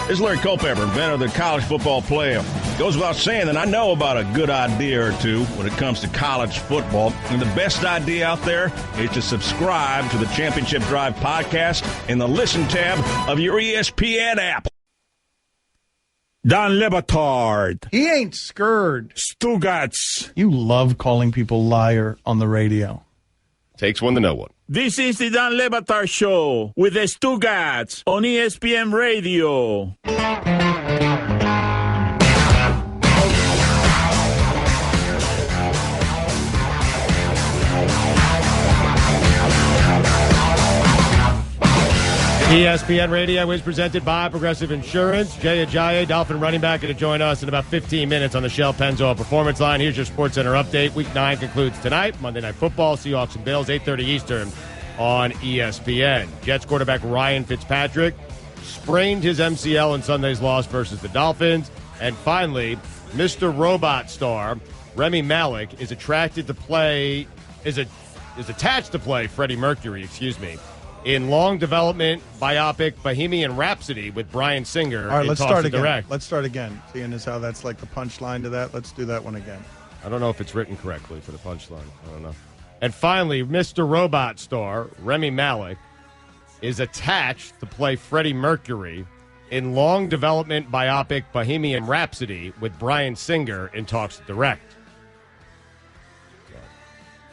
This is Larry Culpepper, inventor of the college football player. Goes without saying that I know about a good idea or two when it comes to college football. And the best idea out there is to subscribe to the Championship Drive podcast in the Listen tab of your ESPN app. Don Le Batard. He ain't scared. Stugotz. You love calling people liar on the radio. Takes one to know one. This is the Don Le Batard Show with the Stugotz on ESPN Radio. ESPN Radio is presented by Progressive Insurance. Jay Ajayi, Dolphin running back, going to join us in about 15 minutes on the Shell Pennzoil Performance Line. Here's your SportsCenter update. Week 9 concludes tonight. Monday Night Football, Seahawks and Bills, 8:30 Eastern on ESPN. Jets quarterback Ryan Fitzpatrick sprained his MCL in Sunday's loss versus the Dolphins. And finally, Mr. Robot star Remy Malek is attached to play Freddie Mercury, in long development biopic Bohemian Rhapsody with Bryan Singer. All right, let's start again. Direct. Let's start again. Seeing as how that's like the punchline to that, let's do that one again. I don't know if it's written correctly for the punchline. I don't know. And finally, Mr. Robot star Remy Malek is attached to play Freddie Mercury in long development biopic Bohemian Rhapsody with Bryan Singer in talks to direct.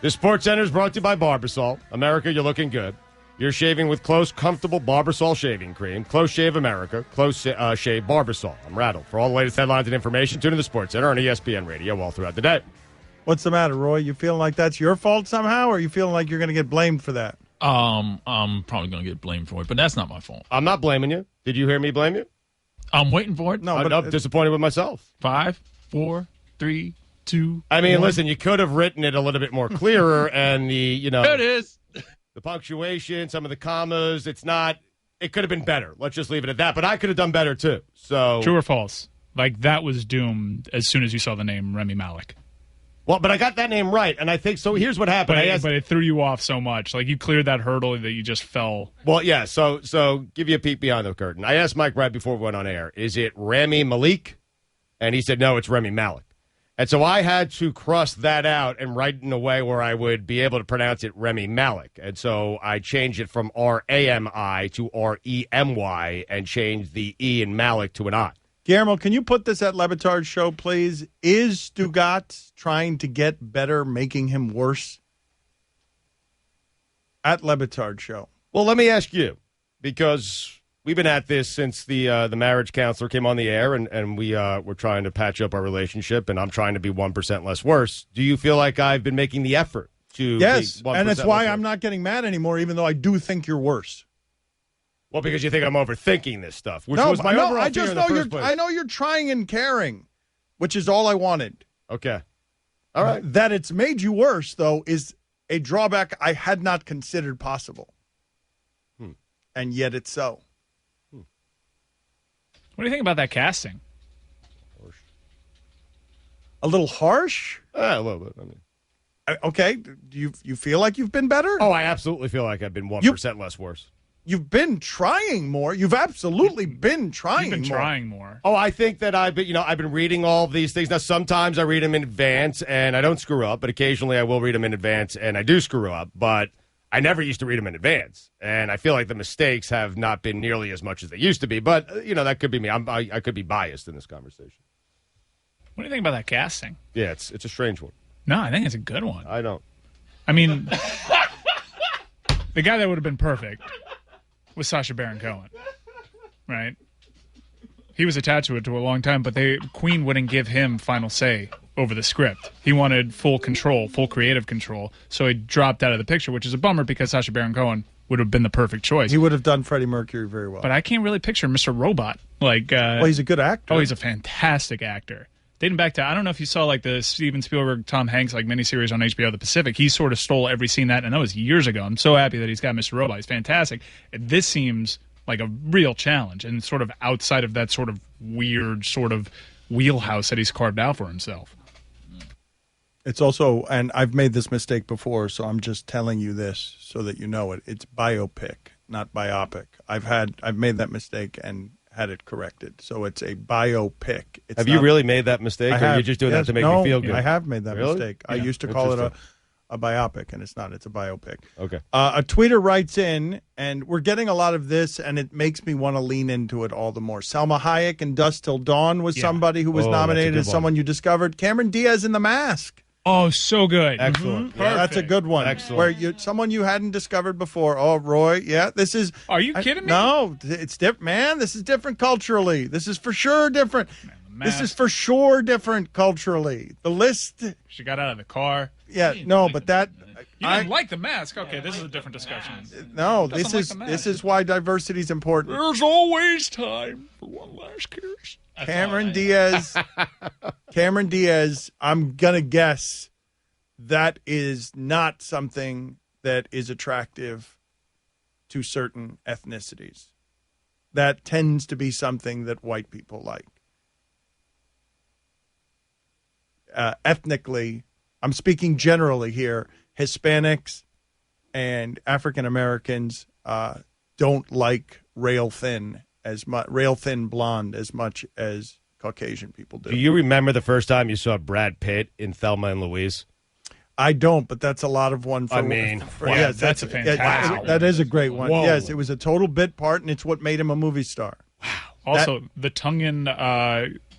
This SportsCenter is brought to you by Barbasol. America, you're looking good. You're shaving with Close, comfortable Barbasol shaving cream. Close Shave America. Close Shave Barbasol. I'm rattled. For all the latest headlines and information, tune in to the SportsCenter on ESPN Radio all throughout the day. What's the matter, Roy? You feeling like that's your fault somehow, or you feeling like you're going to get blamed for that? I'm probably going to get blamed for it, but that's not my fault. I'm not blaming you. Did you hear me blame you? I'm waiting for it. No, but I'm disappointed with myself. 5, 4, 3, 2. I mean, 1. listen, you could have written it a little bit more clearer, and There it is. The punctuation, some of the commas, it could have been better. Let's just leave it at that. But I could have done better, too. So true or false? Like, that was doomed as soon as you saw the name Remy Malek. Well, but I got that name right, and I think so. Here's what happened. But it threw you off so much. Like, you cleared that hurdle that you just fell. Well, yeah, so give you a peek behind the curtain. I asked Mike right before we went on air, is it Remy Malik? And he said, no, it's Remy Malek. And so I had to cross that out and write in a way where I would be able to pronounce it Remy Malek. And so I changed it from R-A-M-I to R-E-M-Y and changed the E in Malek to an I. Guillermo, can you put this at Le Batard's show, please? Is Stugotz trying to get better, making him worse? At Le Batard's show. Well, let me ask you, because we've been at this since the marriage counselor came on the air, and we're trying to patch up our relationship, and I'm trying to be 1% less worse. Do you feel like I've been making the effort to be 1% and that's why less I'm worse? not getting mad anymore, even though I do think you're worse. Well, because you think I'm overthinking this stuff, which was my overall I fear just in the know first place. I know you're trying and caring, which is all I wanted. Okay. All right. That it's made you worse, though, is a drawback I had not considered possible. And yet it's so. What do you think about that casting? A little harsh? A little bit. I mean. Okay. Do you feel like you've been better? Oh, I absolutely feel like I've been 1% less worse. You've been trying more. You've absolutely been trying more. You've been trying more. Oh, I think that I've been reading all of these things. Now, sometimes I read them in advance and I don't screw up, but occasionally I will read them in advance and I do screw up. But I never used to read them in advance, and I feel like the mistakes have not been nearly as much as they used to be. But that could be me. I could be biased in this conversation. What do you think about that casting? Yeah, it's a strange one. No, I think it's a good one. I don't. I mean, the guy that would have been perfect was Sacha Baron Cohen, right? He was attached to it for a long time, but Queen wouldn't give him final say over the script. He wanted full control, full creative control, so he dropped out of the picture, which is a bummer because Sacha Baron Cohen would have been the perfect choice. He would have done Freddie Mercury very well. But I can't really picture Mr. Robot. Well, he's a good actor. Oh, he's a fantastic actor. Dating back to, I don't know if you saw like the Steven Spielberg, Tom Hanks like miniseries on HBO, The Pacific. He sort of stole every scene that, and that was years ago. I'm so happy that he's got Mr. Robot. He's fantastic. This seems like a real challenge and sort of outside of that sort of weird sort of wheelhouse that he's carved out for himself. It's also, and I've made this mistake before, so I'm just telling you this so that you know it. It's biopic, not biopic. I've made that mistake and had it corrected. So it's a biopic. Have you really made that mistake, or are you just doing that to make me feel good? I have made that Really? mistake. I used to call it a biopic, and it's not. It's a biopic. Okay. A tweeter writes in, and we're getting a lot of this, and it makes me want to lean into it all the more. Salma Hayek in Dusk Till Dawn was somebody who was nominated as someone you discovered. Cameron Diaz in The Mask. Oh, so good. Excellent. Mm-hmm. Yeah, that's a good one. Excellent. Where someone you hadn't discovered before. Oh, Roy, this is. Are you kidding me? No, it's different, man. This is different culturally. This is for sure different. This is for sure different culturally. The list. She got out of the car. Yeah, no, but that. You didn't like The Mask. Okay, this is a different discussion. No, this is why diversity is important. There's always time for one last kiss. Cameron Diaz. Cameron Diaz, I'm going to guess that is not something that is attractive to certain ethnicities. That tends to be something that white people like. Ethnically, I'm speaking generally here, Hispanics and African Americans don't like rail thin blonde as much as Caucasian people do. Do you remember the first time you saw Brad Pitt in Thelma and Louise? I don't, but that's a lot of one. Yes, that's a fantastic. That is a great one. Whoa. Yes, it was a total bit part, and it's what made him a movie star. Wow. Also, the Tongan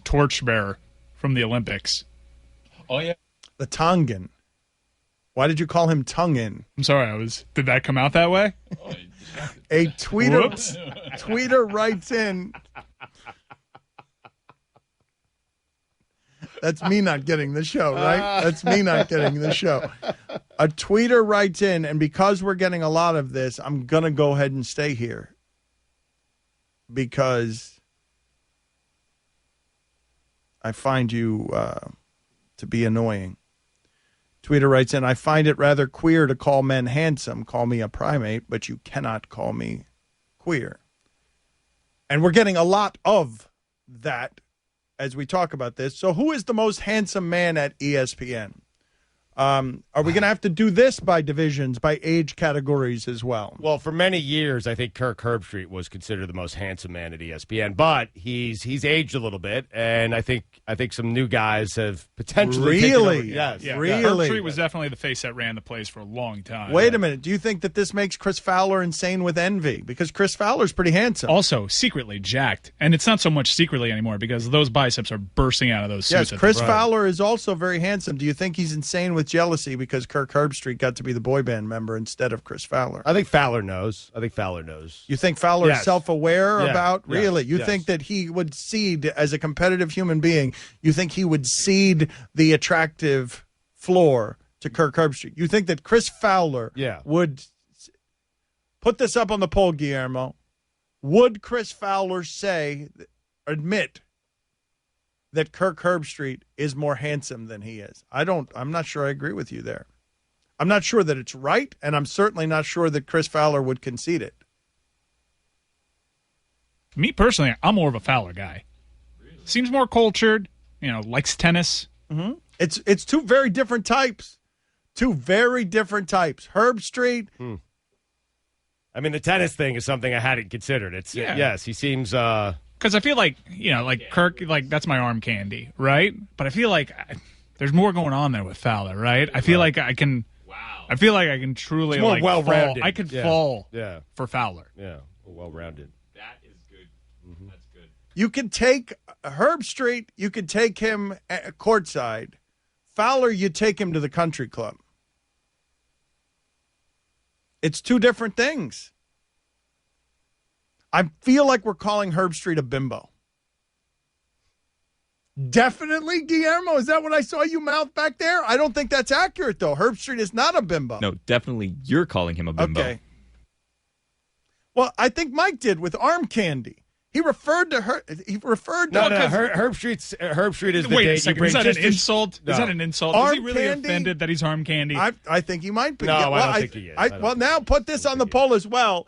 torchbearer from the Olympics. Oh, yeah. The Tongan. Why did you call him Tongan? I'm sorry, did that come out that way? A tweeter writes in. That's me not getting the show, right? That's me not getting the show. A tweeter writes in, and because we're getting a lot of this, I'm going to go ahead and stay here. Because I find you to be annoying. Tweeter writes in, I find it rather queer to call men handsome. Call me a primate, but you cannot call me queer. And we're getting a lot of that as we talk about this. So who is the most handsome man at ESPN? Are we going to have to do this by divisions, by age categories as well? Well, for many years, I think Kirk Herbstreit was considered the most handsome man at ESPN, but he's aged a little bit, and I think some new guys have potentially taken over. Yes, Yeah, really. Herbstreit was definitely the face that ran the place for a long time. Wait a minute. Do you think that this makes Chris Fowler insane with envy? Because Chris Fowler's pretty handsome. Also, secretly jacked, and it's not so much secretly anymore because those biceps are bursting out of those suits. Yes, Chris Fowler is also very handsome. Do you think he's insane with jealousy because Kirk Herbstreit got to be the boy band member instead of Chris Fowler? I think Fowler knows. You think Fowler is self-aware about? Yes. Really? You think that he would cede as a competitive human being? You think he would cede the attractive floor to Kirk Herbstreit? You think that Chris Fowler would put this up on the poll, Guillermo? Would Chris Fowler admit that Kirk Herbstreit is more handsome than he is? I'm not sure I agree with you there. I'm not sure that it's right, and I'm certainly not sure that Chris Fowler would concede it. Me personally, I'm more of a Fowler guy. Really? Seems more cultured, likes tennis. Mm-hmm. It's two very different types. Herbstreit. I mean, the tennis thing is something I hadn't considered. Yes, he seems because I feel like, Kirk, that's my arm candy, right? But I feel like there's more going on there with Fowler, right? I feel like I can truly more well-rounded. I could fall for Fowler. Yeah, well-rounded. That is good. Mm-hmm. That's good. You could take Herbstreit, you could take him courtside. Fowler, you take him to the country club. It's two different things. I feel like we're calling Herbstreit a bimbo. Definitely, Guillermo. Is that what I saw you mouth back there? I don't think that's accurate, though. Herbstreit is not a bimbo. No, definitely you're calling him a bimbo. Okay. Well, I think Mike did with arm candy. He referred to her. He referred to Herbstreit is the Wait date a second. you bring. Is that an insult? No. Is that an insult? Arm is he really candy? offended that he's arm candy? I think he might be. No, I don't think he is. Well, now put this on the poll as well.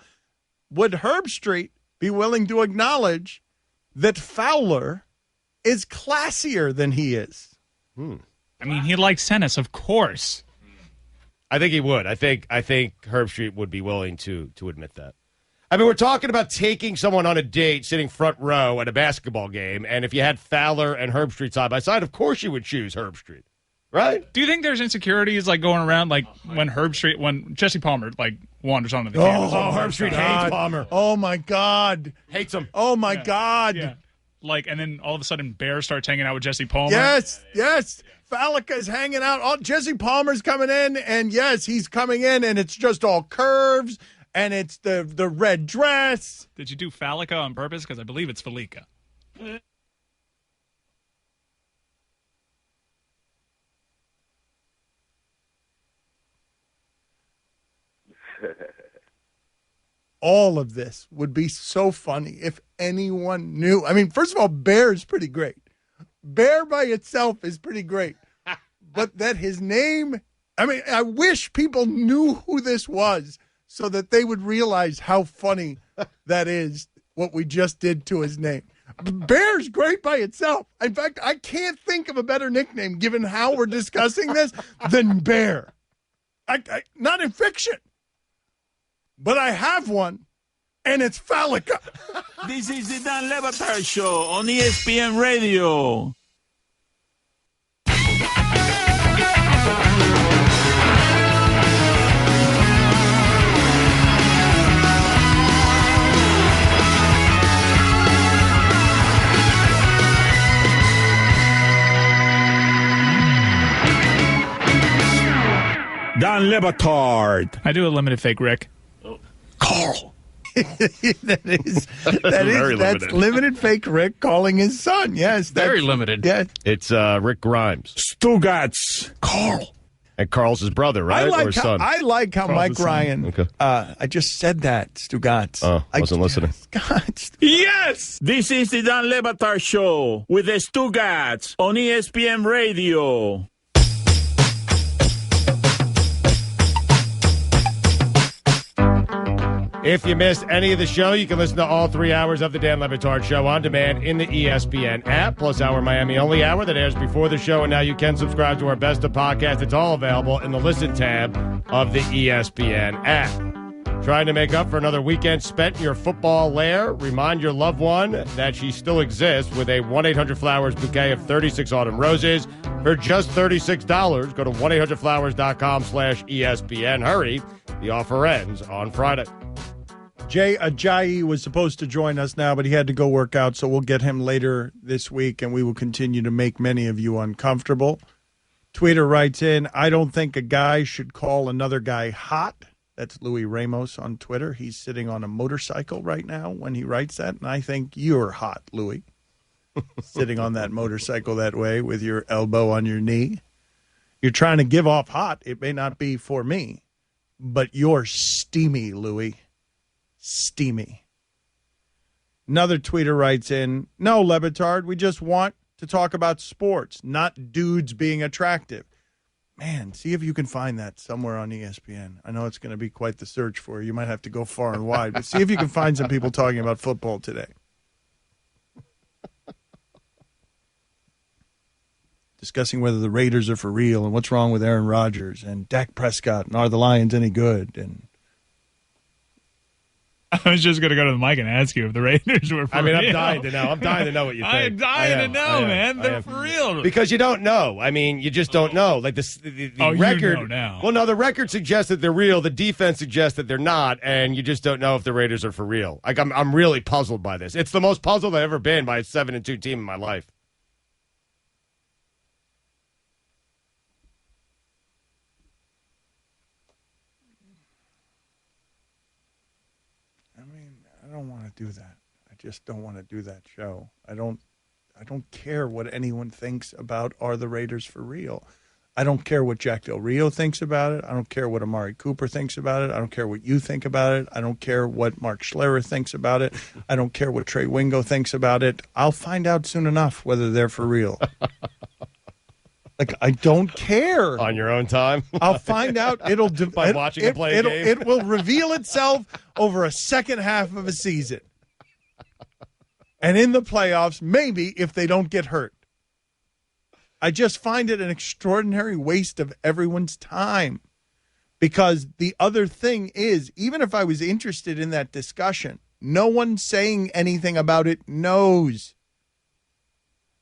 Would Herbstreit be willing to acknowledge that Fowler is classier than he is? I mean, he likes tennis, of course. I think he would. I think Herbstreit would be willing to admit that. I mean, we're talking about taking someone on a date, sitting front row at a basketball game, and if you had Fowler and Herbstreit side by side, of course you would choose Herbstreit, right? Do you think there's insecurities like going around like when Jesse Palmer like wanders onto the campus? Oh, Herbstreit hates Palmer. Oh my God, Hates him. oh my God. Yeah. Like, and then all of a sudden, Bear starts hanging out with Jesse Palmer. Yes. Falica's hanging out. Oh, Jesse Palmer's coming in, and yes, he's coming in, and it's just all curves, and it's the red dress. Did you do Falica on purpose? Because I believe it's Felica. All of this would be so funny if anyone knew. I mean, first of all, Bear is pretty great. Bear by itself is pretty great. But that his name, I mean, I wish people knew who this was so that they would realize how funny that is, what we just did to his name. Bear's great by itself. In fact, I can't think of a better nickname, given how we're discussing this, than Bear. Not in fiction. But I have one, and it's Falica. This is the Dan Le Batard Show on ESPN Radio. Dan Le Batard. I do a limited fake Rick. Carl. That's limited fake Rick calling his son. Yes, Very limited. Yes, It's Rick Grimes. Stugotz. Carl. And Carl's his brother, right? Or son? I like how Mike son. Ryan. Okay. I just said that, Stugotz. Oh, wasn't listening. Stugotz. Yes! This is the Dan Le Batard Show with the Stugotz on ESPN Radio. If you missed any of the show, you can listen to all 3 hours of the Dan Le Batard Show on demand in the ESPN app, plus our Miami Only Hour that airs before the show, and now you can subscribe to our Best of Podcast. It's all available in the Listen tab of the ESPN app. Trying to make up for another weekend spent in your football lair? Remind your loved one that she still exists with a 1-800-Flowers bouquet of 36 autumn roses for just $36. Go to 1-800-Flowers.com/ESPN. Hurry, the offer ends on Friday. Jay Ajayi was supposed to join us now, but he had to go work out, so we'll get him later this week, and we will continue to make many of you uncomfortable. Tweeter writes in, I don't think a guy should call another guy hot. That's Louis Ramos on Twitter. He's sitting on a motorcycle right now when he writes that, and I think you're hot, Louis, sitting on that motorcycle that way with your elbow on your knee. You're trying to give off hot. It may not be for me, but you're steamy, Louis. Steamy. Another tweeter writes in, no, Le Batard, we just want to talk about sports, not dudes being attractive. Man, see if you can find that somewhere on ESPN. I know it's going to be quite the search for you. You might have to go far and wide, but see if you can find some people talking about football today. Discussing whether the Raiders are for real and what's wrong with Aaron Rodgers and Dak Prescott and are the Lions any good, and I was just going to go to the mic and ask you if the Raiders were for real. I'm dying to know. I'm dying to know what you think. I'm dying to know, man. They're for real. Because you don't know. I mean, you just don't know. Like the record. You know now. Well, no, the record suggests that they're real. The defense suggests that they're not, and you just don't know if the Raiders are for real. Like I'm really puzzled by this. It's the most puzzled I've ever been by a 7-2 team in my life. I don't want to do that. I just don't want to do that show. I don't care what anyone thinks about are the Raiders for real. I don't care what Jack Del Rio thinks about it. I don't care what Amari Cooper thinks about it. I don't care what you think about it. I don't care what Mark Schlereth thinks about it. I don't care what Trey Wingo thinks about it. I'll find out soon enough whether they're for real. Like, I don't care. On your own time? I'll find out. By watching them play a game? It will reveal itself over a second half of a season. And in the playoffs, maybe if they don't get hurt. I just find it an extraordinary waste of everyone's time. Because the other thing is, even if I was interested in that discussion, no one saying anything about it knows.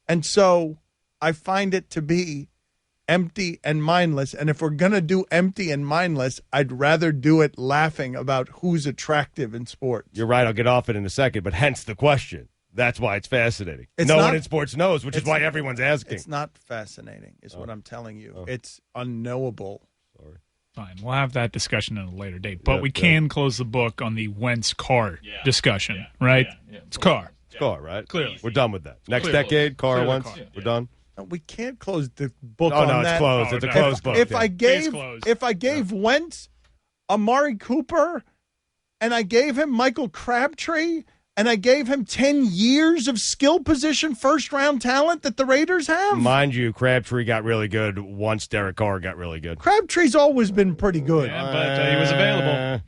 And so I find it to be empty and mindless. And if we're going to do empty and mindless, I'd rather do it laughing about who's attractive in sports. You're right. I'll get off it in a second, but hence the question. That's why it's fascinating. No one in sports knows, which is why everyone's asking. It's not fascinating, is what I'm telling you. It's unknowable. Sorry. Fine. We'll have that discussion at a later date. But we can close the book on the Wentz Carr discussion, right? Yeah. It's Carr. It's Carr, right? Clearly. We're done with that. Next decade, Carr Wentz. We're done. No, we can't close the book on that. It's closed. It's a closed book. If I gave Wentz Amari Cooper and I gave him Michael Crabtree and I gave him 10 years of skill position first-round talent that the Raiders have? Mind you, Crabtree got really good once Derek Carr got really good. Crabtree's always been pretty good. Yeah, but he was available.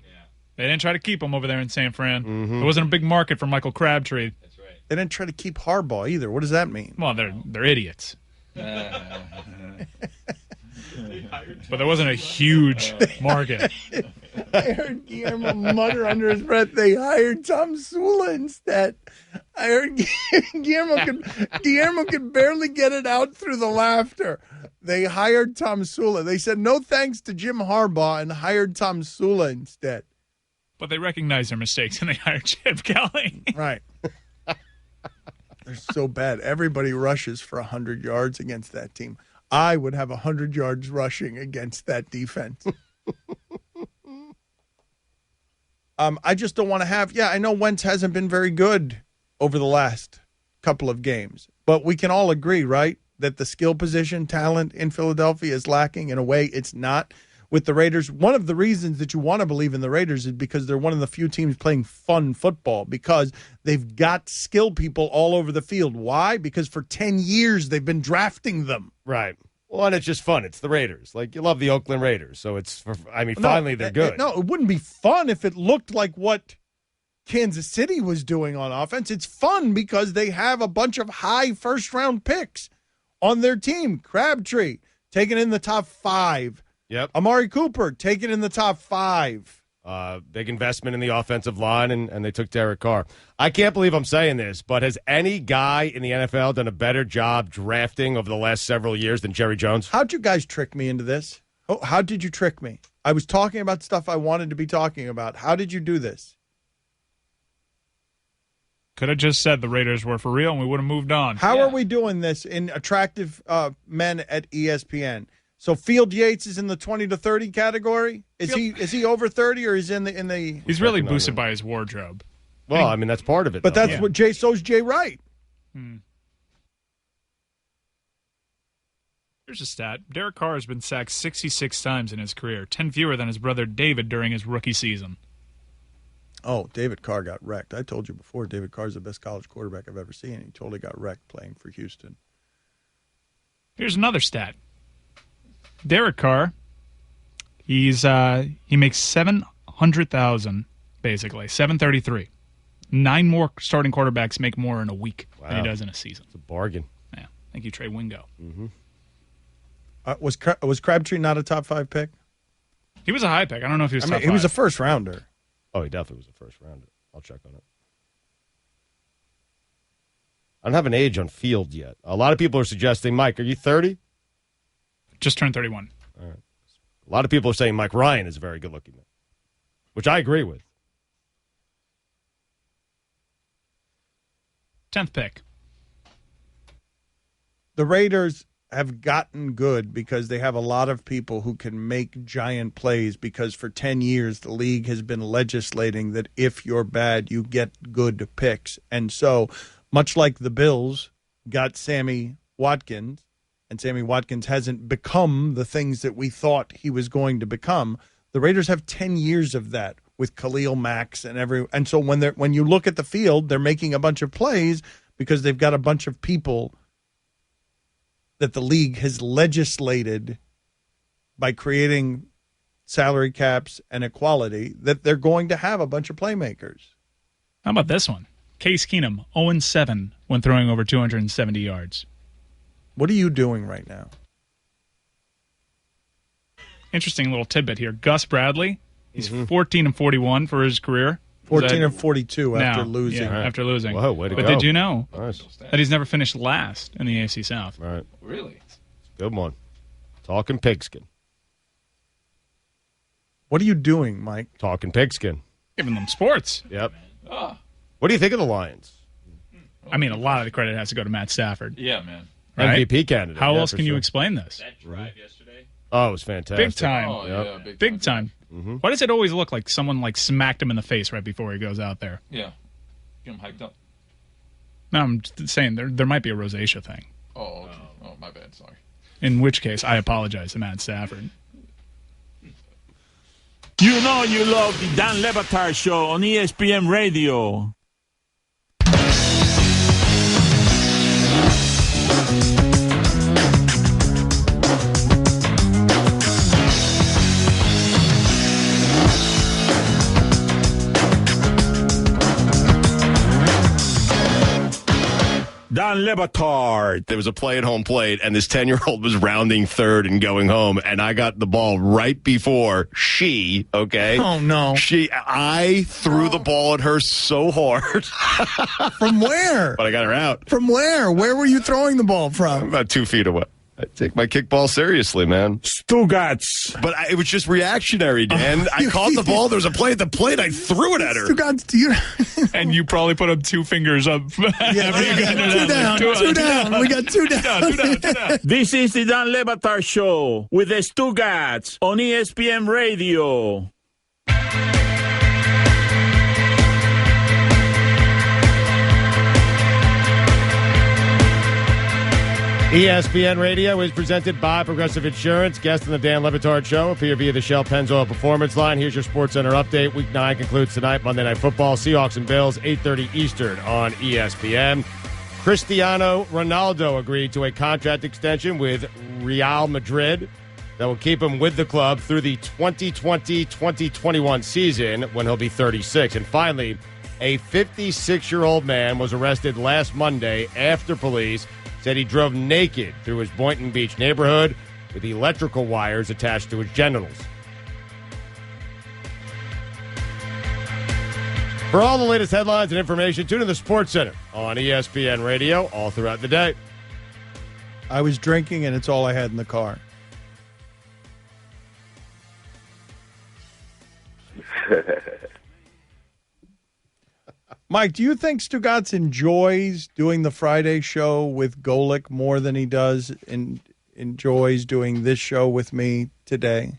They didn't try to keep him over there in San Fran. There wasn't a big market for Michael Crabtree. That's right. They didn't try to keep Harbaugh either. What does that mean? Well, they're idiots. But there wasn't a huge market. I heard Guillermo mutter under his breath, they hired Tom Sula instead. I heard Guillermo could barely get it out through the laughter. They hired Tom Sula. They said no thanks to Jim Harbaugh and hired Tom Sula instead. But they recognized their mistakes and they hired Chip Kelly. Right. They're so bad. Everybody rushes for 100 yards against that team. I would have 100 yards rushing against that defense. I just don't want to have. Yeah, I know Wentz hasn't been very good over the last couple of games, but we can all agree, right, that the skill position talent in Philadelphia is lacking. In a way, it's not with the Raiders. One of the reasons that you want to believe in the Raiders is because they're one of the few teams playing fun football, because they've got skill people all over the field. Why? Because for 10 years they've been drafting them. Right. Well, and it's just fun. It's the Raiders. Like, you love the Oakland Raiders. So finally they're good. No, it wouldn't be fun if it looked like what Kansas City was doing on offense. It's fun because they have a bunch of high first-round picks on their team. Crabtree, taken in the top 5. Yep. Amari Cooper, taken in the top 5. Big investment in the offensive line, and they took Derek Carr. I can't believe I'm saying this, but has any guy in the NFL done a better job drafting over the last several years than Jerry Jones? How'd you guys trick me into this? Oh, how did you trick me? I was talking about stuff I wanted to be talking about. How did you do this? Could have just said the Raiders were for real and we would have moved on. How are we doing this in attractive men at ESPN? So Field Yates is in the 20 to 30 category. Is he over 30 or is in the? He's really boosted by his wardrobe. Well, I mean that's part of it. But that's what so's Jay Wright. Here's a stat: Derek Carr has been sacked 66 times in his career, 10 fewer than his brother David during his rookie season. Oh, David Carr got wrecked. I told you before, David Carr's the best college quarterback I've ever seen. He totally got wrecked playing for Houston. Here's another stat. Derek Carr, he makes $700,000 basically, $733. 9 more starting quarterbacks make more in a week than he does in a season. It's a bargain. Yeah, thank you, Trey Wingo. Mm-hmm. Was Crabtree not a top 5 pick? He was a high pick. I don't know if he was top 5. He was a first rounder. Oh, he definitely was a first rounder. I'll check on it. I don't have an age on Field yet. A lot of people are suggesting, Mike, are you 30? Just turned 31. All right. A lot of people are saying Mike Ryan is a very good-looking man, which I agree with. 10th pick. The Raiders have gotten good because they have a lot of people who can make giant plays, because for 10 years the league has been legislating that if you're bad, you get good picks. And so, much like the Bills got Sammy Watkins, and Sammy Watkins hasn't become the things that we thought he was going to become, the Raiders have 10 years of that with Khalil Mack and so when you look at the field, they're making a bunch of plays because they've got a bunch of people that the league has legislated by creating salary caps and equality, that they're going to have a bunch of playmakers. How about this one? Case Keenum, 0-7 when throwing over 270 yards. What are you doing right now? interesting little tidbit here. Gus Bradley, he's 14-41 for his career. 14-42 after losing. Yeah, after losing. Whoa, way to go. But did you know Nice. that he's never finished last in the AFC South? All right. Really? Good one. Talking pigskin. What are you doing, Mike? Talking pigskin. Giving them sports. Yep. What do you think of the Lions? I mean, a lot of the credit has to go to Matt Stafford. Yeah, man. Right? MVP candidate. How Yeah, else for can you sure. explain this? That drive yesterday? Oh, it was fantastic. Big time. Oh, yeah, Big time. Why does it always look like someone smacked him in the face right before he goes out there? Yeah. Get him hyped up. No, I'm just saying there might be a rosacea thing. Oh, okay. Oh, my bad. Sorry. In which case, I apologize to Matt Stafford. You know you love the Dan Le Batard Show on ESPN Radio. Dan Le Batard. There was a play at home plate, and this 10-year-old was rounding third and going home, and I got the ball right before she, okay? Oh, no. I threw the ball at her so hard, From where? but I got her out From where? Where were you throwing the ball from? about 2 feet away. I take my kickball seriously, man. Stugotz. But it was just reactionary, Dan. I caught the ball. There was a play at the plate. I threw it at her. Stugotz, do you... And you probably put up 2 fingers up. Yeah, two down. We got two down. This is the Dan Le Batard Show with the Stugotz on ESPN Radio. ESPN Radio is presented by Progressive Insurance. Guest on the Dan Le Batard Show appear via the Shell Pennzoil Performance Line. Here's your SportsCenter update. Week 9 concludes tonight, Monday Night Football. Seahawks and Bills, 8:30 Eastern on ESPN. Cristiano Ronaldo agreed to a contract extension with Real Madrid that will keep him with the club through the 2020-2021 season when he'll be 36. And finally, a 56-year-old man was arrested last Monday after police said he drove naked through his Boynton Beach neighborhood with electrical wires attached to his genitals. For all the latest headlines and information, tune in the SportsCenter on ESPN Radio all throughout the day. I was drinking, and it's all I had in the car. Mike, do you think Stugotz enjoys doing the Friday show with Golick more than he does and enjoys doing this show with me today?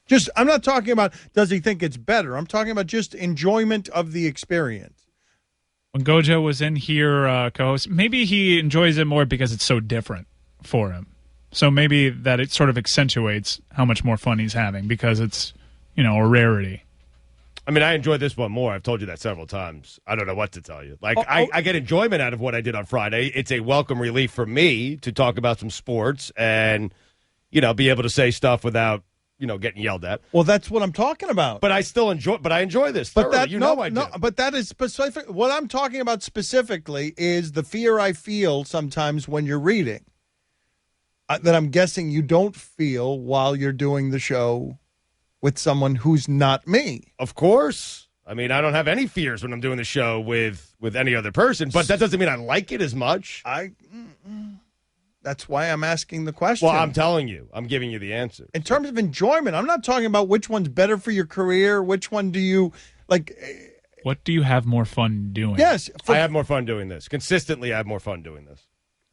Just, I'm not talking about does he think it's better. I'm talking about just enjoyment of the experience. When Gojo was in here, co-host, maybe he enjoys it more because it's so different for him. So maybe that it sort of accentuates how much more fun he's having because it's, a rarity. I mean, I enjoyed this one more. I've told you that several times. I don't know what to tell you. I get enjoyment out of what I did on Friday. It's a welcome relief for me to talk about some sports and, be able to say stuff without, getting yelled at. Well, that's what I'm talking about. But I still enjoy this. But thoroughly. I do. But that is specific. What I'm talking about specifically is the fear I feel sometimes when you're reading that I'm guessing you don't feel while you're doing the show with someone who's not me. Of course. I mean, I don't have any fears when I'm doing the show with any other person, but that doesn't mean I like it as much. That's why I'm asking the question. Well, I'm telling you. I'm giving you the answer. In terms of enjoyment, I'm not talking about which one's better for your career, which one do you, like... What do you have more fun doing? Yes. I have more fun doing this. Consistently, I have more fun doing this.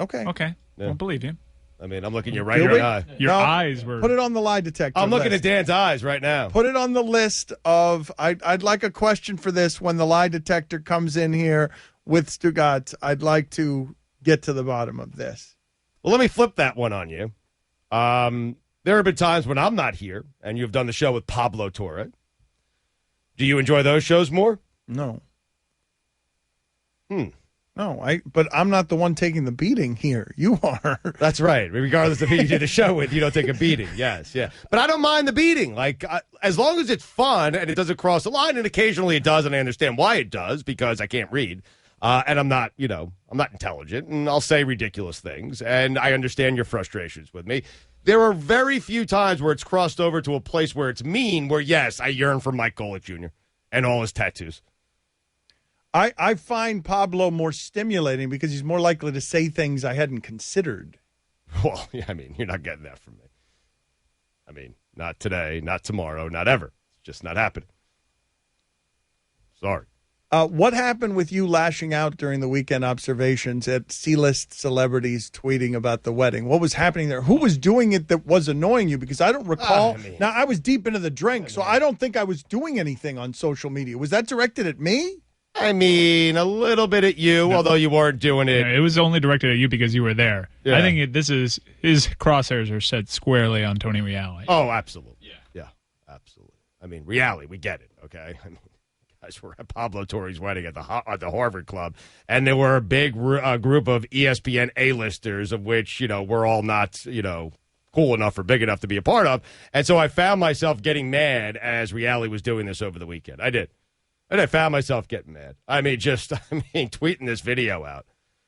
Okay. Okay. Yeah. I'll believe you. I mean, I'm looking you right in the eye. Your eyes were... Put it on the lie detector I'm looking list. at Dan's eyes right now. Put it on the list of... I'd like a question for this when the lie detector comes in here with Stugotz. I'd like to get to the bottom of this. Well, let me flip that one on you. There have been times when I'm not here, and you've done the show with Pablo Torre. Do you enjoy those shows more? No. No, but I'm not the one taking the beating here. You are. That's right. Regardless of who you did the show with, you don't take a beating. Yes, yeah. But I don't mind the beating. As long as it's fun and it doesn't cross the line, and occasionally it does, and I understand why it does because I can't read. And I'm not, I'm not intelligent, and I'll say ridiculous things, and I understand your frustrations with me. there are very few times where it's crossed over to a place where it's mean, where, yes, I yearn for Mike Golick Jr. and all his tattoos. I find Pablo more stimulating because he's more likely to say things I hadn't considered. Well, yeah, I mean, you're not getting that from me. I mean, not today, not tomorrow, not ever. It's just not happening. Sorry. What happened with you lashing out during the weekend observations at C-list celebrities tweeting about the wedding? What was happening there? Who was doing it that was annoying you? Because I don't recall. Now, I was deep into the drink, so I don't think I was doing anything on social media. Was that directed at me? I mean, a little bit at you, although you weren't doing it. Yeah, it was only directed at you because you were there. Yeah. I think this is his crosshairs are set squarely on Tony Reale. Oh, absolutely. Yeah, absolutely. I mean, Reale, we get it, okay? I mean, guys were at Pablo Torre's wedding at the Harvard Club, and there were a big group of ESPN A-listers, of which, we're all not, cool enough or big enough to be a part of. And so I found myself getting mad as Reale was doing this over the weekend. I did. And I found myself getting mad. I mean, tweeting this video out.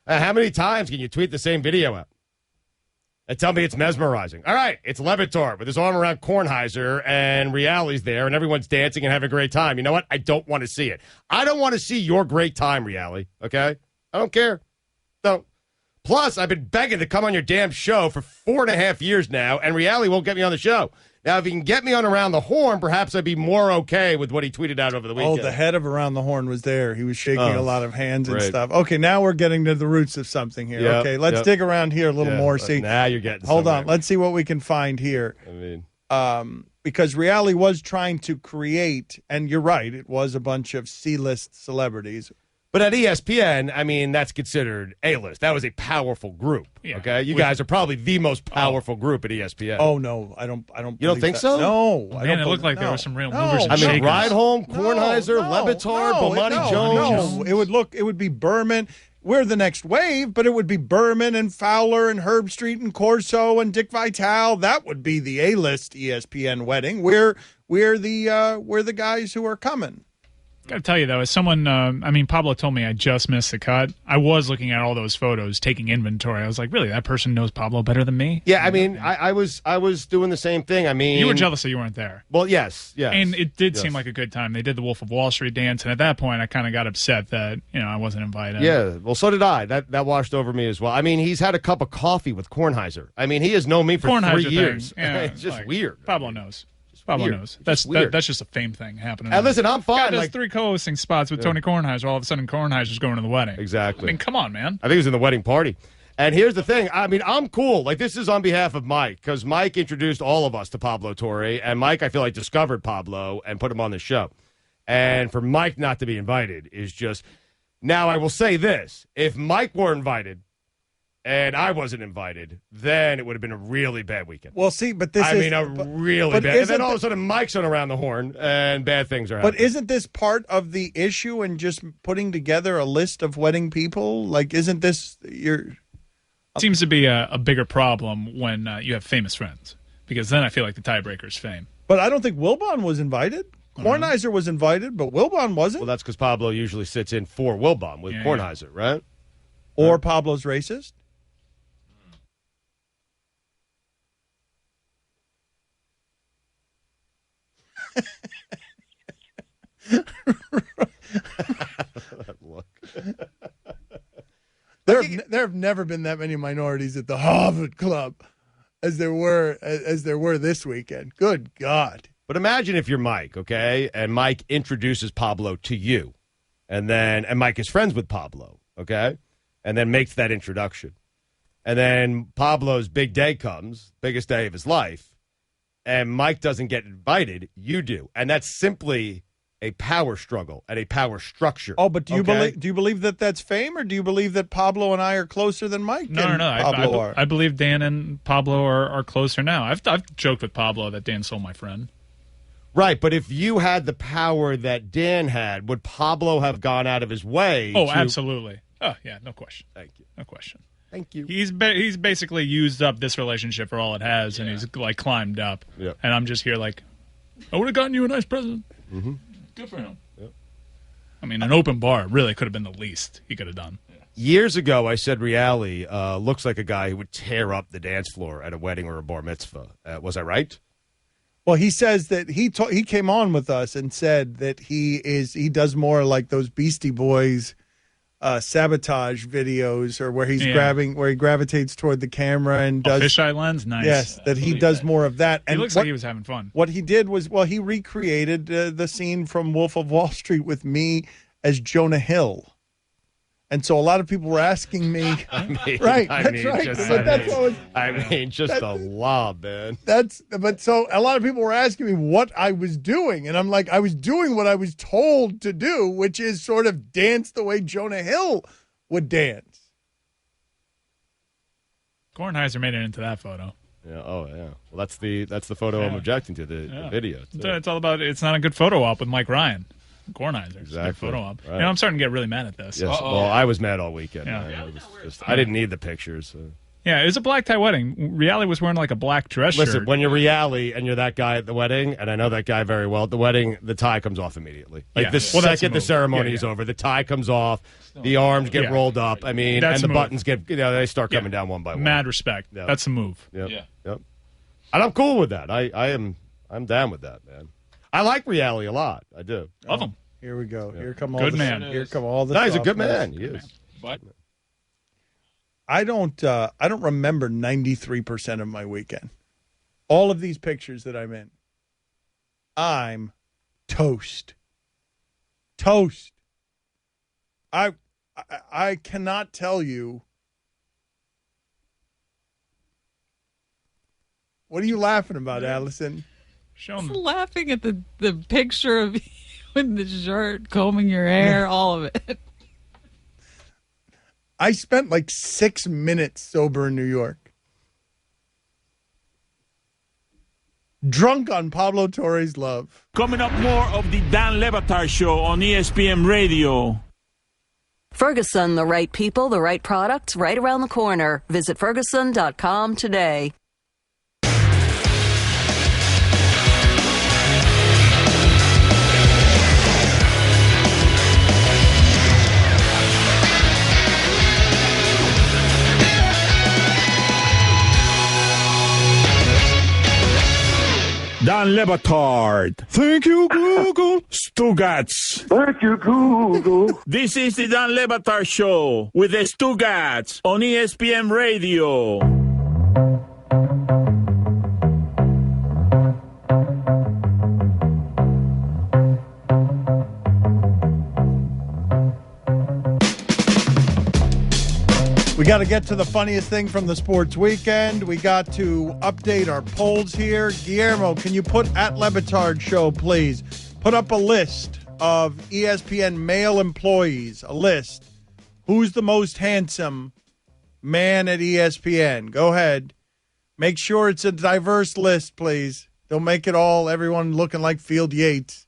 How many times can you tweet the same video out? And tell me it's mesmerizing. All right, it's Levitar with his arm around Kornheiser, and Reale's there, and everyone's dancing and having a great time. You know what? I don't want to see it. I don't want to see your great time, Reale, okay? I don't care. Don't. Plus, I've been begging to come on your damn show for 4.5 years now, and Reale won't get me on the show. Now, if he can get me on Around the Horn, perhaps I'd be more okay with what he tweeted out over the weekend. Oh, the head of Around the Horn was there. He was shaking a lot of hands and stuff. Okay, now we're getting to the roots of something here. Yep, okay, let's dig around here a little more. See, now you're getting Hold somewhere. on. Let's see what we can find here. I mean, because Reale was trying to create, and you're right, it was a bunch of C-list celebrities. but at ESPN, I mean, that's considered A-list. That was a powerful group. Yeah. Okay, you guys are probably the most powerful group at ESPN. Oh no, I don't. You don't think that. so? No, I Man, don't. it looked like there no. were some real No. movers and I mean, shakers. Reinhold, Kornheiser, Levitar, Bomani Jones. No, it would be Berman. We're the next wave, but it would be Berman and Fowler and Herb Street and Corso and Dick Vitale. That would be the A-list ESPN wedding. We're the guys who are coming. Got to tell you, though, as someone, Pablo told me I just missed the cut. I was looking at all those photos, taking inventory. I was like, really, that person knows Pablo better than me? Yeah, I mean, I was doing the same thing. I mean, You were jealous that you weren't there. Well, yes. And it did seem like a good time. They did the Wolf of Wall Street dance, and at that point, I kind of got upset that, I wasn't invited. Yeah, well, so did I. That washed over me as well. I mean, he's had a cup of coffee with Kornheiser. I mean, he has known me for Kornheiser 3 years. Thing, yeah, it's just weird. Pablo knows. Pablo weird. knows. That's weird. That's just a fame thing happening. And listen, I'm fine. Guy does 3 co-hosting spots with Tony Kornheiser. All of a sudden, Kornheiser's going to the wedding. Exactly. I mean, come on, man. I think it was in the wedding party. And here's the thing. I mean, I'm cool. Like, this is on behalf of Mike, because Mike introduced all of us to Pablo Torre, and Mike, I feel like, discovered Pablo and put him on the show. And for Mike not to be invited is just... Now, I will say this. If Mike were invited and I wasn't invited, then it would have been a really bad weekend. Well, see, but this really bad. And then all of a sudden, Mike's on Around the Horn, and bad things are happening. But isn't this part of the issue in just putting together a list of wedding people? Like, isn't this your... Seems to be a bigger problem when you have famous friends, because then I feel like the tiebreaker is fame. But I don't think Wilbon was invited. Kornheiser was invited, but Wilbon wasn't. Well, that's because Pablo usually sits in for Wilbon with Kornheiser, right? Or Pablo's racist. Look. There have never been that many minorities at the Harvard Club as there were this weekend. Good God. But imagine if you're Mike, okay, and Mike introduces Pablo to you, and Mike is friends with Pablo, okay, and then makes that introduction. And then Pablo's big day comes, biggest day of his life, and Mike doesn't get invited, you do. And that's simply a power struggle and a power structure. Oh, but do you believe that that's fame, or do you believe that Pablo and I are closer than Mike? No. Pablo are? I believe Dan and Pablo are closer now. I've joked with Pablo that Dan stole my friend. Right, but if you had the power that Dan had, would Pablo have gone out of his way? Oh, absolutely. Oh, yeah, no question. Thank you. No question. Thank you. He's basically used up this relationship for all it has, and he's like climbed up. Yep. And I'm just here like, I would have gotten you a nice present. Mm-hmm. Good for him. Yep. I mean, an open bar really could have been the least he could have done. Years ago, I said Reale looks like a guy who would tear up the dance floor at a wedding or a bar mitzvah. Was I right? Well, he says that he came on with us and said that he does more like those Beastie Boys sabotage videos, or where he gravitates toward the camera and does fisheye lens. Nice. Yes, that he does more of that. And he looks like he was having fun. What he did was, he recreated the scene from Wolf of Wall Street with me as Jonah Hill. And so a lot of people were asking me, just a lob, man. So a lot of people were asking me what I was doing, and I'm like, I was doing what I was told to do, which is sort of dance the way Jonah Hill would dance. Kornheiser made it into that photo. Yeah. Oh, yeah. Well, that's the photo I'm objecting to, the video. It's all about. It's not a good photo op with Mike Ryan. Kornheiser. Exactly. Photo op. Right. I'm starting to get really mad at this. Yes. Well, I was mad all weekend. Yeah. I didn't need the pictures. So. Yeah, it was a black tie wedding. Reale was wearing like a black dress shirt. Listen, when you're Reale and you're that guy at the wedding, and I know that guy very well, at the wedding, the tie comes off immediately. The second the ceremony is over, the tie comes off, the arms get rolled up. I mean, and the buttons get, they start coming down one by one. Mad respect. Yep. That's the move. Yep. Yeah. Yep. And I'm cool with that. I'm down with that, man. I like Reale a lot. I do. Love him. Here we go. Yeah. Here come all good the man. Here come all the. No, he's a good man. He is. But I don't remember 93% of my weekend. All of these pictures that I'm in, I'm toast. Toast. I cannot tell you. What are you laughing about, Allison? Just laughing at the picture of you in the shirt, combing your hair, all of it. I spent like 6 minutes sober in New York. Drunk on Pablo Torre's love. Coming up, more of the Dan Le Batard Show on ESPN Radio. Ferguson, the right people, the right products, right around the corner. Visit Ferguson.com today. Dan Le Batard. Thank you, Google. Stugotz. Thank you, Google. This is the Dan Le Batard Show with the Stugotz on ESPN Radio. We got to get to the funniest thing from the sports weekend. We got to update our polls here. Guillermo, can you put at Le Batard Show, please? Put up a list of ESPN male employees, a list. Who's the most handsome man at ESPN? Go ahead. Make sure it's a diverse list, please. Don't make it all everyone looking like Field Yates.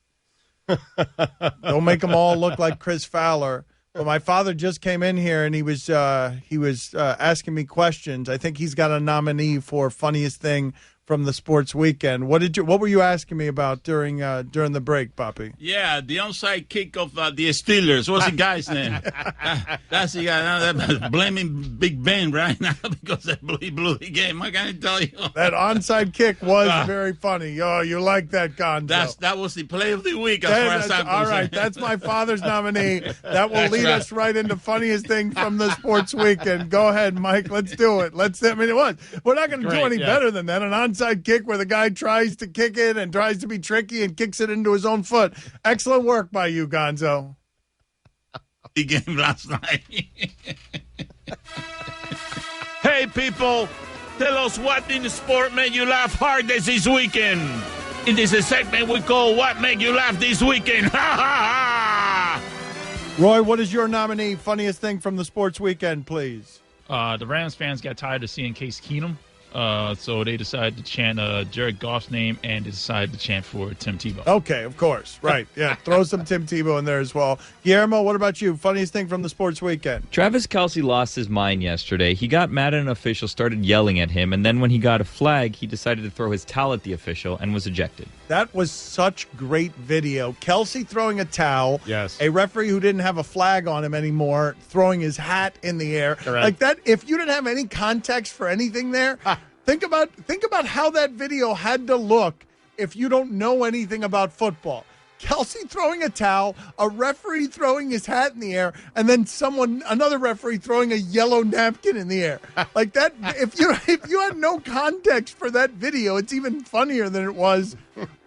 Don't make them all look like Chris Fowler. Well, my father just came in here and he was asking me questions. I think he's got a nominee for funniest thing from the sports weekend. What were you asking me about during the break, Papi? Yeah, the onside kick of the Steelers. What's the guy's name? That's the guy. I'm blaming Big Ben right now because he blew the game. What can I tell you? That onside kick was very funny. Oh, you like that, Gonzo? That was the play of the week as far as I'm concerned. All right, that's my father's nominee. That will lead us right into funniest thing from the sports weekend. Go ahead, Mike. Let's do it. We're not going to do any better than that. An onside kick where the guy tries to kick it and tries to be tricky and kicks it into his own foot. Excellent work by you, Gonzo. The game last night. Hey, people, tell us what in the sport made you laugh hardest this weekend. It is a segment we call What Made You Laugh This Weekend. Ha ha ha! Roy, what is your nominee funniest thing from the sports weekend, please? The Rams fans got tired of seeing Case Keenum So they decided to chant Jared Goff's name, and they decided to chant for Tim Tebow. Okay, of course. Right. Yeah, throw some Tim Tebow in there as well. Guillermo, what about you? Funniest thing from the sports weekend? Travis Kelce lost his mind yesterday. He got mad at an official, started yelling at him, and then when he got a flag, he decided to throw his towel at the official and was ejected. That was such great video. Kelce throwing a towel. Yes. A referee who didn't have a flag on him anymore throwing his hat in the air. Correct. Like that, if you didn't have any context for anything there, think about how that video had to look if you don't know anything about football. Kelce throwing a towel, a referee throwing his hat in the air, and then another referee throwing a yellow napkin in the air. Like that, if you had no context for that video, it's even funnier than it was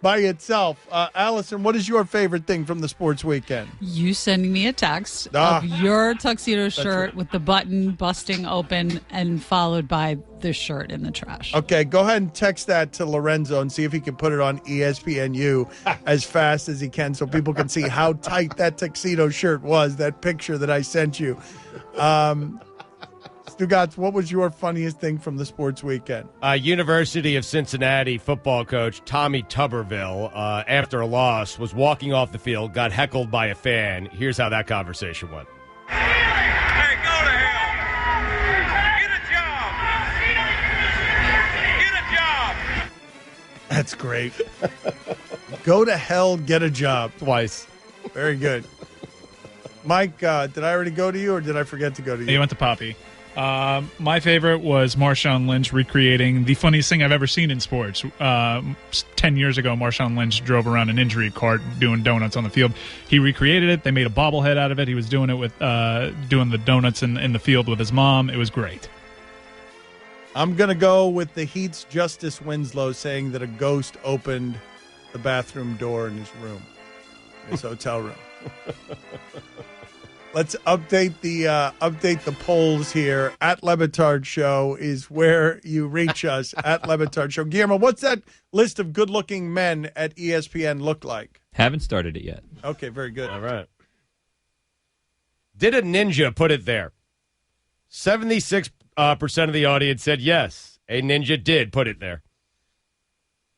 by itself. Allison, what is your favorite thing from the sports weekend? You sending me a text of your tuxedo shirt with the button busting open and followed by the shirt in the trash. Okay, go ahead and text that to Lorenzo and see if he can put it on ESPNU as fast as he can so people can see how tight that tuxedo shirt was, that picture that I sent you. Stugotz, what was your funniest thing from the sports weekend? University of Cincinnati football coach Tommy Tuberville, after a loss, was walking off the field, got heckled by a fan. Here's how that conversation went. Hey, go to hell. Get a job. That's great. Go to hell, get a job. Twice. Very good. Mike, did I already go to you or did I forget to go to you? You went to Poppy. My favorite was Marshawn Lynch recreating the funniest thing I've ever seen in sports. 10 years ago, Marshawn Lynch drove around an injury cart doing donuts on the field. He recreated it. They made a bobblehead out of it. He was doing it with doing the donuts in the field with his mom. It was great. I'm going to go with the Heat's Justice Winslow saying that a ghost opened the bathroom door in his room, his hotel room. Let's update the polls here. At Le Batard Show is where you reach us. At Le Batard Show. Guillermo, what's that list of good-looking men at ESPN look like? Haven't started it yet. Okay, very good. All right. Did a ninja put it there? 76% of the audience said yes. A ninja did put it there.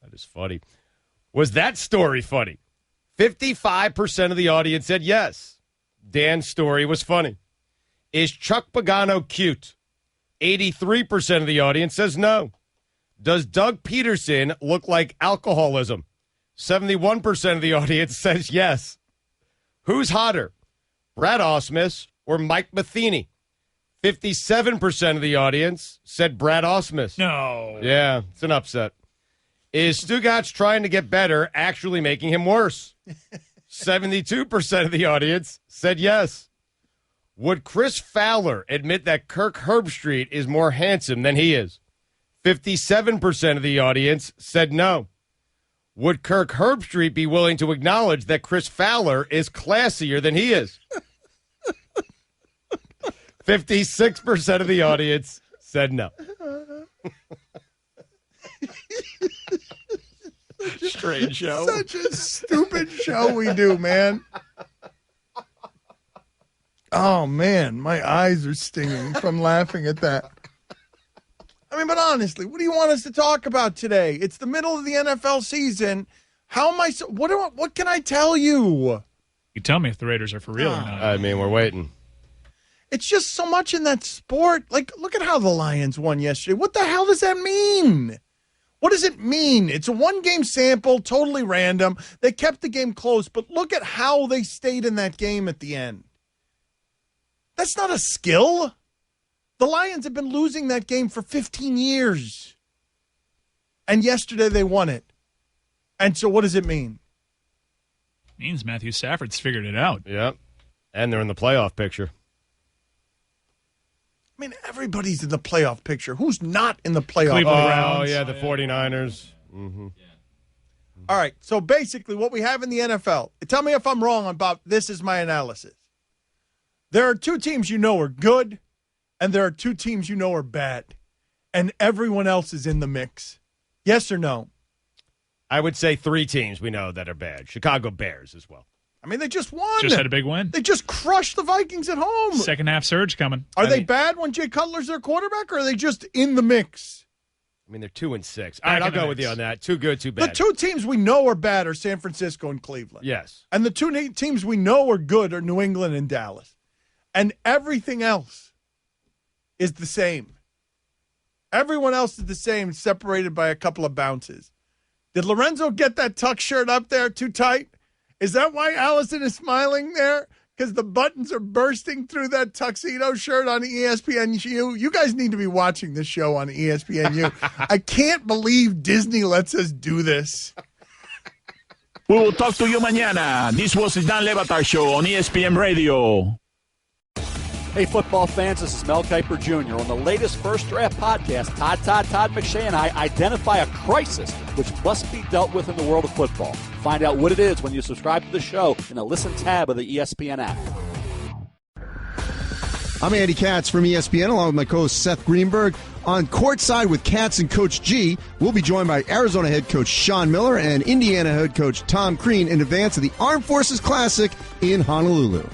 That is funny. Was that story funny? 55% of the audience said yes. Dan's story was funny. Is Chuck Pagano cute? 83% of the audience says no. Does Doug Peterson look like alcoholism? 71% of the audience says yes. Who's hotter, Brad Ausmus or Mike Matheny? 57% of the audience said Brad Ausmus. No. Yeah, it's an upset. Is Stugotz trying to get better, actually making him worse? 72% of the audience said yes. Would Chris Fowler admit that Kirk Herbstreit is more handsome than he is? 57% of the audience said no. Would Kirk Herbstreit be willing to acknowledge that Chris Fowler is classier than he is? 56% of the audience said no. Strange show. Such a stupid show we do, man. Oh, man, my eyes are stinging from laughing at that. I mean, but honestly, what do you want us to talk about today? It's the middle of the NFL season. How am I? What can I tell you? You tell me if the Raiders are for real or not. I mean, we're waiting. It's just so much in that sport. Like, look at how the Lions won yesterday. What the hell does that mean? What does it mean? It's a one-game sample, totally random. They kept the game close, but look at how they stayed in that game at the end. That's not a skill. The Lions have been losing that game for 15 years. And yesterday they won it. And so what does it mean? It means Matthew Stafford's figured it out. Yep. And they're in the playoff picture. I mean, everybody's in the playoff picture. Who's not in the playoff? Cleveland Browns. Oh, yeah, the 49ers. Mm-hmm. All right, so basically what we have in the NFL, tell me if I'm wrong about this is my analysis. There are two teams you know are good, and there are two teams you know are bad, and everyone else is in the mix. Yes or no? I would say three teams we know that are bad. Chicago Bears as well. I mean, they just won. Just had a big win. They just crushed the Vikings at home. Second half surge coming. Are they bad when Jay Cutler's their quarterback, or are they just in the mix? I mean, they're 2-6. All right, I'll go with you on that. Too good, too bad. The two teams we know are bad are San Francisco and Cleveland. Yes. And the two teams we know are good are New England and Dallas. And everything else is the same. Everyone else is the same, separated by a couple of bounces. Did Lorenzo get that tuck shirt up there too tight? Is that why Allison is smiling there? Because the buttons are bursting through that tuxedo shirt on ESPNU. You guys need to be watching this show on ESPNU. I can't believe Disney lets us do this. We will talk to you mañana. This was the Dan Le Batard Show on ESPN Radio. Hey, football fans, this is Mel Kiper Jr. On the latest First Draft podcast, Todd McShay and I identify a crisis which must be dealt with in the world of football. Find out what it is when you subscribe to the show in the Listen tab of the ESPN app. I'm Andy Katz from ESPN, along with my co-host Seth Greenberg. On Courtside with Katz and Coach G, we'll be joined by Arizona head coach Sean Miller and Indiana head coach Tom Crean in advance of the Armed Forces Classic in Honolulu.